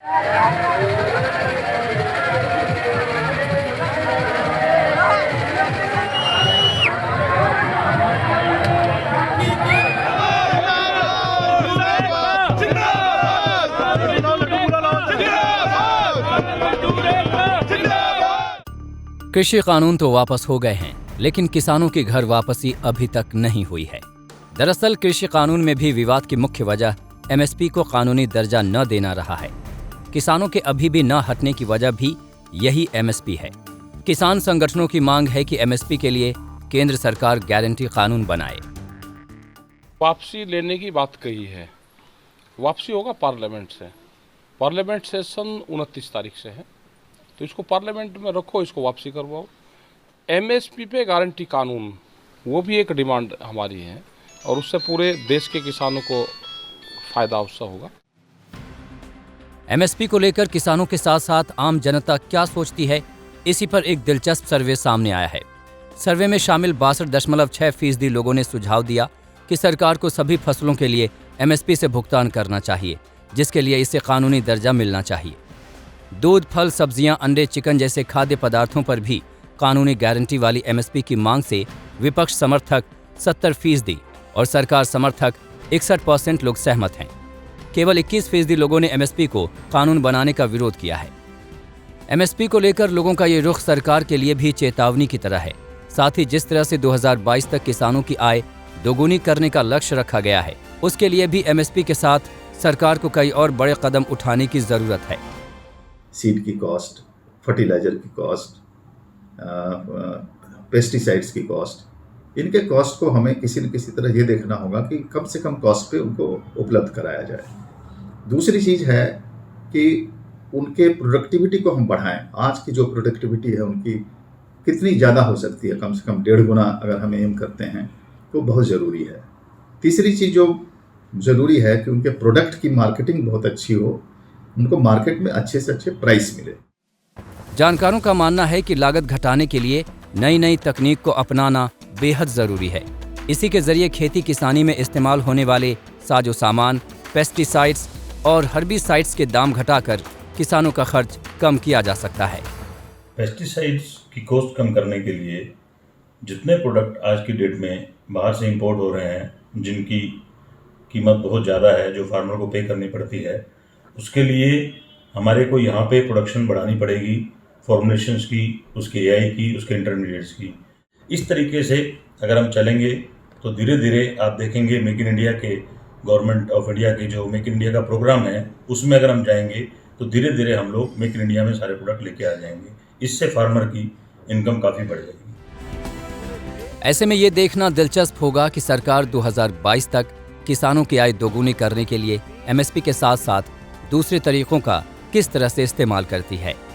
कृषि कानून तो वापस हो गए हैं, लेकिन किसानों की घर वापसी अभी तक नहीं हुई है। दरअसल कृषि कानून में भी विवाद की मुख्य वजह एमएसपी को कानूनी दर्जा न देना रहा है। किसानों के अभी भी न हटने की वजह भी यही एमएसपी है। किसान संगठनों की मांग है कि एमएसपी के लिए केंद्र सरकार गारंटी कानून बनाए। वापसी लेने की बात कही है, वापसी होगा पार्लियामेंट से। पार्लियामेंट सेशन 29 तारीख से है, तो इसको पार्लियामेंट में रखो, इसको वापसी करवाओ। एमएसपी पे गारंटी कानून, वो भी एक डिमांड हमारी है और उससे पूरे देश के किसानों को फायदा उससे होगा। एमएसपी को लेकर किसानों के साथ साथ आम जनता क्या सोचती है, इसी पर एक दिलचस्प सर्वे सामने आया है। सर्वे में शामिल 62.6% लोगों ने सुझाव दिया कि सरकार को सभी फसलों के लिए एमएसपी से भुगतान करना चाहिए, जिसके लिए इसे कानूनी दर्जा मिलना चाहिए। दूध, फल, सब्जियां, अंडे, चिकन जैसे खाद्य पदार्थों पर भी कानूनी गारंटी वाली एमएसपी की मांग से विपक्ष समर्थक 70% और सरकार समर्थक 61% लोग सहमत हैं। केवल 21% लोगों ने एमएसपी को कानून बनाने का विरोध किया है। एमएसपी को लेकर लोगों का ये रुख सरकार के लिए भी चेतावनी की तरह है। साथ ही जिस तरह से 2022 तक किसानों की आय दोगुनी करने का लक्ष्य रखा गया है, उसके लिए भी एमएसपी के साथ सरकार को कई और बड़े कदम उठाने की जरूरत है। सीड की कॉस्ट, फर्टिलाइजर की कॉस्ट, पेस्टिसाइड्स की कॉस्ट, इनके कॉस्ट को हमें किसी न किसी तरह ये देखना होगा कि कम से कम कॉस्ट पे उनको उपलब्ध कराया जाए। दूसरी चीज़ है कि उनके प्रोडक्टिविटी को हम बढ़ाएं। आज की जो प्रोडक्टिविटी है उनकी कितनी ज़्यादा हो सकती है, कम से कम 1.5 गुना अगर हम एम करते हैं तो बहुत ज़रूरी है। तीसरी चीज़ जो ज़रूरी है कि उनके प्रोडक्ट की मार्केटिंग बहुत अच्छी हो, उनको मार्केट में अच्छे से अच्छे प्राइस मिले। जानकारों का मानना है कि लागत घटाने के लिए नई नई तकनीक को अपनाना बेहद जरूरी है। इसी के जरिए खेती किसानी में इस्तेमाल होने वाले साजो सामान, पेस्टिसाइड्स और हर्बिसाइड्स के दाम घटाकर किसानों का खर्च कम किया जा सकता है। पेस्टिसाइड्स की कॉस्ट कम करने के लिए जितने प्रोडक्ट आज की डेट में बाहर से इंपोर्ट हो रहे हैं, जिनकी कीमत बहुत ज़्यादा है, जो फार्मर को पे करनी पड़ती है, उसके लिए हमारे को यहाँ पे प्रोडक्शन बढ़ानी पड़ेगी, फॉर्मुलेशंस की, उसके एआई की, उसके इंटरमीडिएट्स की। इस तरीके से अगर हम चलेंगे तो धीरे धीरे आप देखेंगे मेक इन इंडिया के, गवर्नमेंट ऑफ इंडिया के जो मेक इन इंडिया का प्रोग्राम है, उसमें अगर हम जाएंगे तो धीरे धीरे हम लोग मेक इन इंडिया में सारे प्रोडक्ट लेके आ जाएंगे। इससे फार्मर की इनकम काफ़ी बढ़ जाएगी। ऐसे में ये देखना दिलचस्प होगा कि सरकार 2022 तक किसानों की आय दोगुनी करने के लिए एमएसपी के साथ साथ दूसरे तरीकों का किस तरह से इस्तेमाल करती है।